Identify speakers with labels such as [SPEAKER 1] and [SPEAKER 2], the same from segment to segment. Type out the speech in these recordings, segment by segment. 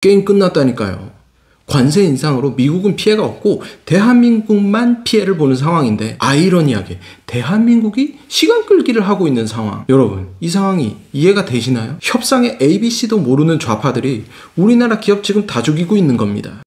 [SPEAKER 1] 게임 끝났다니까요. 관세 인상으로 미국은 피해가 없고 대한민국만 피해를 보는 상황인데, 아이러니하게 대한민국이 시간 끌기를 하고 있는 상황. 여러분, 이 상황이 이해가 되시나요? 협상의 ABC도 모르는 좌파들이 우리나라 기업 지금 다 죽이고 있는 겁니다.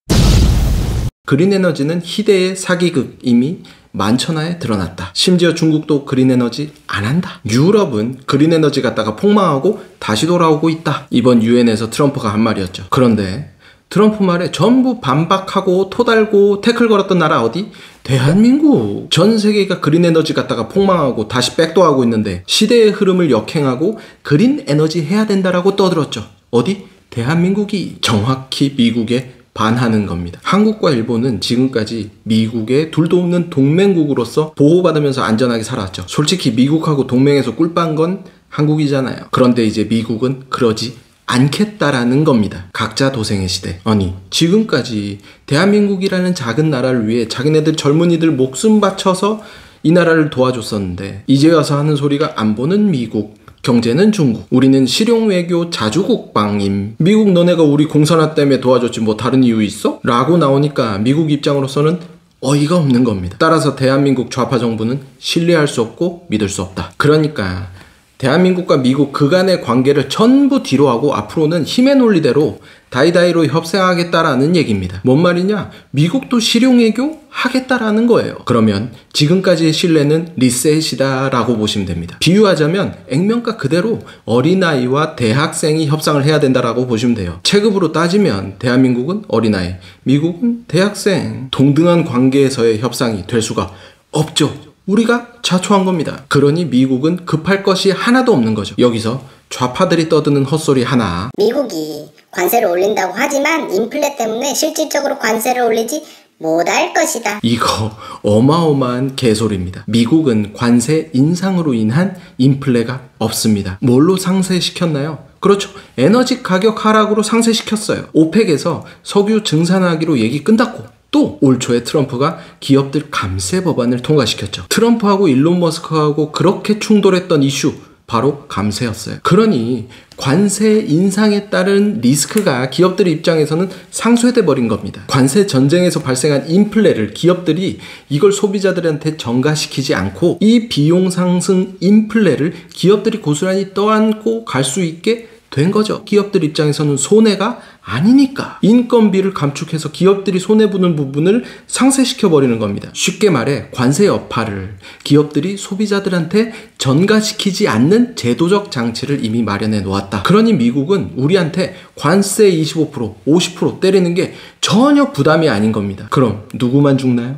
[SPEAKER 1] 그린에너지는 희대의 사기극, 이미 만천하에 드러났다. 심지어 중국도 그린에너지 안 한다. 유럽은 그린에너지 갔다가 폭망하고 다시 돌아오고 있다. 이번 유엔에서 트럼프가 한 말이었죠. 그런데 트럼프 말에 전부 반박하고 토달고 태클 걸었던 나라 어디? 대한민국. 전 세계가 그린에너지 갔다가 폭망하고 다시 백도하고 있는데 시대의 흐름을 역행하고 그린에너지 해야 된다라고 떠들었죠. 어디? 대한민국이. 정확히 미국에 반하는 겁니다. 한국과 일본은 지금까지 미국의 둘도 없는 동맹국으로서 보호받으면서 안전하게 살아왔죠. 솔직히 미국하고 동맹에서 꿀빤 건 한국이잖아요. 그런데 이제 미국은 그러지 않겠다라는 겁니다. 각자 도생의 시대. 아니, 지금까지 대한민국이라는 작은 나라를 위해 자기네들 젊은이들 목숨 바쳐서 이 나라를 도와줬었는데, 이제 와서 하는 소리가 안 보는 미국, 경제는 중국, 우리는 실용외교 자주국방임, 미국 너네가 우리 공산화 때문에 도와줬지 뭐 다른 이유 있어? 라고 나오니까 미국 입장으로서는 어이가 없는 겁니다. 따라서 대한민국 좌파 정부는 신뢰할 수 없고 믿을 수 없다. 그러니까 대한민국과 미국 그간의 관계를 전부 뒤로하고 앞으로는 힘의 논리대로 다이다이로 협상하겠다라는 얘기입니다. 뭔 말이냐? 미국도 실용외교 하겠다라는 거예요. 그러면 지금까지의 신뢰는 리셋이다 라고 보시면 됩니다. 비유하자면 액면가 그대로 어린아이와 대학생이 협상을 해야 된다라고 보시면 돼요. 체급으로 따지면 대한민국은 어린아이, 미국은 대학생. 동등한 관계에서의 협상이 될 수가 없죠. 우리가 자초한 겁니다. 그러니 미국은 급할 것이 하나도 없는 거죠. 여기서 좌파들이 떠드는 헛소리 하나.
[SPEAKER 2] 미국이 관세를 올린다고 하지만 인플레 때문에 실질적으로 관세를 올리지 못할 것이다.
[SPEAKER 1] 이거 어마어마한 개소리입니다. 미국은 관세 인상으로 인한 인플레가 없습니다. 뭘로 상쇄시켰나요? 그렇죠. 에너지 가격 하락으로 상쇄시켰어요. 오펙에서 석유 증산하기로 얘기 끝났고, 또 올 초에 트럼프가 기업들 감세 법안을 통과시켰죠. 트럼프하고 일론 머스크하고 그렇게 충돌했던 이슈, 바로 감세였어요. 그러니 관세 인상에 따른 리스크가 기업들 입장에서는 상쇄돼 버린 겁니다. 관세 전쟁에서 발생한 인플레를 기업들이 이걸 소비자들한테 전가시키지 않고 이 비용 상승 인플레를 기업들이 고스란히 떠안고 갈 수 있게 된 거죠. 기업들 입장에서는 손해가 아니니까 인건비를 감축해서 기업들이 손해보는 부분을 상쇄시켜버리는 겁니다. 쉽게 말해 관세 여파를 기업들이 소비자들한테 전가시키지 않는 제도적 장치를 이미 마련해 놓았다. 그러니 미국은 우리한테 관세 25%, 50% 때리는 게 전혀 부담이 아닌 겁니다. 그럼 누구만 죽나요?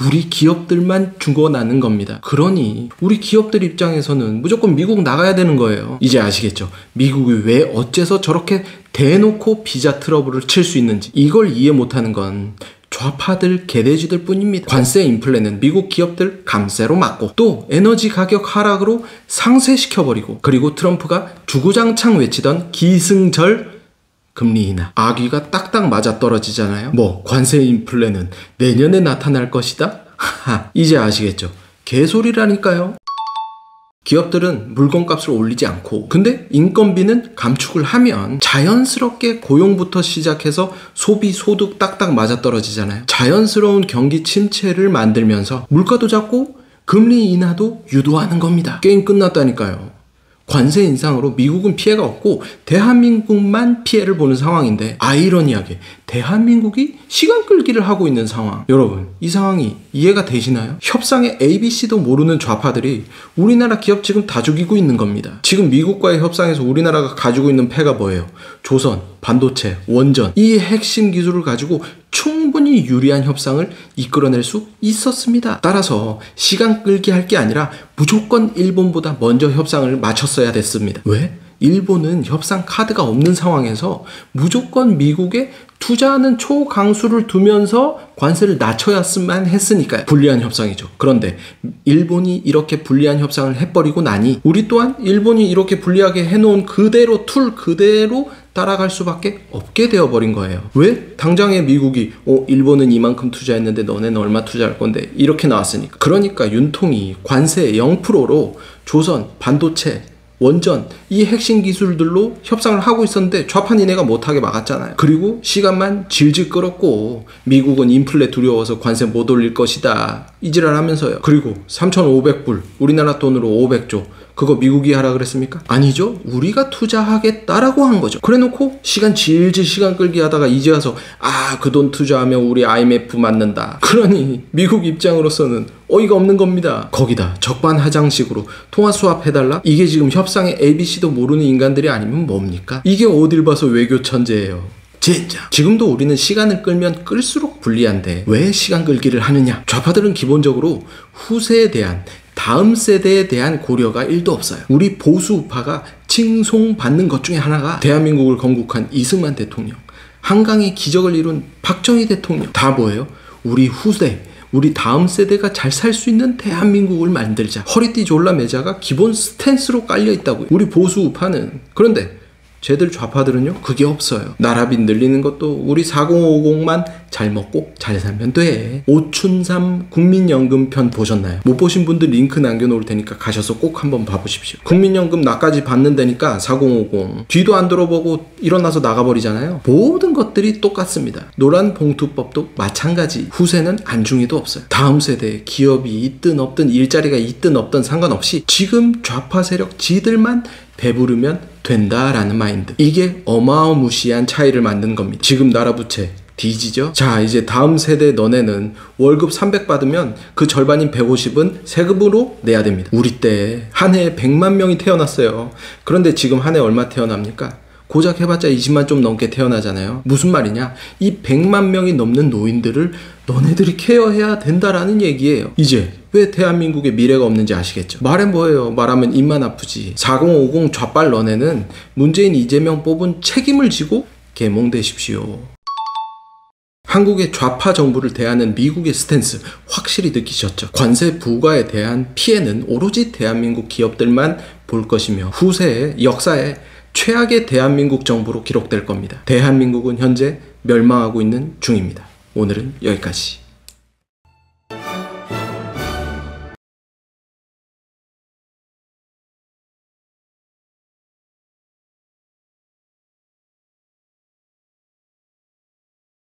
[SPEAKER 1] 우리 기업들만 죽어나는 겁니다. 그러니 우리 기업들 입장에서는 무조건 미국 나가야 되는 거예요. 이제 아시겠죠? 미국이 왜 어째서 저렇게 대놓고 비자 트러블을 칠 수 있는지. 이걸 이해 못하는 건 좌파들 개돼지들 뿐입니다. 관세 인플레는 미국 기업들 감세로 막고, 또 에너지 가격 하락으로 상쇄시켜버리고, 그리고 트럼프가 주구장창 외치던 기승절 금리 인하, 아귀가 딱딱 맞아 떨어지잖아요. 뭐 관세 인플레는 내년에 나타날 것이다? 하하, 이제 아시겠죠? 개소리라니까요. 기업들은 물건값을 올리지 않고, 근데 인건비는 감축을 하면 자연스럽게 고용부터 시작해서 소비, 소득 딱딱 맞아 떨어지잖아요. 자연스러운 경기 침체를 만들면서 물가도 잡고 금리 인하도 유도하는 겁니다. 게임 끝났다니까요. 관세 인상으로 미국은 피해가 없고 대한민국만 피해를 보는 상황인데, 아이러니하게 대한민국이 시간 끌기를 하고 있는 상황. 여러분, 이 상황이 이해가 되시나요? 협상의 ABC도 모르는 좌파들이 우리나라 기업 지금 다 죽이고 있는 겁니다. 지금 미국과의 협상에서 우리나라가 가지고 있는 패가 뭐예요? 조선, 반도체, 원전, 이 핵심 기술을 가지고 충분히 유리한 협상을 이끌어낼 수 있었습니다. 따라서 시간 끌기 할 게 아니라 무조건 일본보다 먼저 협상을 마쳤어야 됐습니다. 왜? 일본은 협상 카드가 없는 상황에서 무조건 미국에 투자하는 초강수를 두면서 관세를 낮춰야만 했으니까요. 불리한 협상이죠. 그런데 일본이 이렇게 불리한 협상을 해버리고 나니 우리 또한 일본이 이렇게 불리하게 해놓은 그대로 툴 그대로 따라갈 수밖에 없게 되어버린 거예요. 왜? 당장에 미국이 일본은 이만큼 투자했는데 너네는 얼마 투자할 건데 이렇게 나왔으니까. 그러니까 윤통이 관세 0%로 조선, 반도체 원전, 이 핵심 기술들로 협상을 하고 있었는데 좌파 니네가 못하게 막았잖아요. 그리고 시간만 질질 끌었고 미국은 인플레 두려워서 관세 못 올릴 것이다 이지랄 하면서요. 그리고 3,500불 우리나라 돈으로 500조 그거 미국이 하라 그랬습니까? 아니죠. 우리가 투자하겠다라고 한 거죠. 그래놓고 시간 끌기 하다가 이제 와서 그 돈 투자하면 우리 IMF 맞는다. 그러니 미국 입장으로서는 어이가 없는 겁니다. 거기다 적반하장식으로 통화 수합 해달라? 이게 지금 협상의 ABC도 모르는 인간들이 아니면 뭡니까? 이게 어딜 봐서 외교 천재예요. 진짜. 지금도 우리는 시간을 끌면 끌수록 불리한데 왜 시간 끌기를 하느냐? 좌파들은 기본적으로 후세에 대한 다음 세대에 대한 고려가 1도 없어요. 우리 보수 우파가 칭송받는 것 중에 하나가 대한민국을 건국한 이승만 대통령, 한강의 기적을 이룬 박정희 대통령. 다 뭐예요? 우리 후세, 우리 다음 세대가 잘 살 수 있는 대한민국을 만들자. 허리띠 졸라매자가 기본 스탠스로 깔려 있다고요. 우리 보수 우파는. 그런데 쟤들 좌파들은요 그게 없어요. 나라빚 늘리는 것도 우리 4050만 잘 먹고 잘 살면 돼. 오춘삼 국민연금 편 보셨나요? 못 보신 분들 링크 남겨놓을 테니까 가셔서 꼭 한번 봐보십시오. 국민연금 나까지 받는다니까 4050 뒤도 안 돌아보고 일어나서 나가버리잖아요. 모든 것들이 똑같습니다. 노란 봉투법도 마찬가지. 후세는 안중에도 없어요. 다음 세대에 기업이 있든 없든 일자리가 있든 없든 상관없이 지금 좌파 세력 지들만 배부르면 된다라는 마인드. 이게 어마어무시한 차이를 만든 겁니다. 지금 나라 부채 뒤지죠? 자, 이제 다음 세대 너네는 월급 300 받으면 그 절반인 150은 세금으로 내야 됩니다. 우리 때 한 해에 100만 명이 태어났어요. 그런데 지금 한 해 얼마 태어납니까? 고작 해봤자 20만 좀 넘게 태어나잖아요. 무슨 말이냐? 이 100만 명이 넘는 노인들을 너네들이 케어해야 된다라는 얘기예요. 이제 왜 대한민국에 미래가 없는지 아시겠죠? 말해 뭐예요? 말하면 입만 아프지. 4050 좌빨 너네는 문재인 이재명 뽑은 책임을 지고 개몽되십시오. 한국의 좌파 정부를 대하는 미국의 스탠스 확실히 느끼셨죠? 관세 부과에 대한 피해는 오로지 대한민국 기업들만 볼 것이며 후세의 역사에 최악의 대한민국 정부로 기록될 겁니다. 대한민국은 현재 멸망하고 있는 중입니다. 오늘은 여기까지.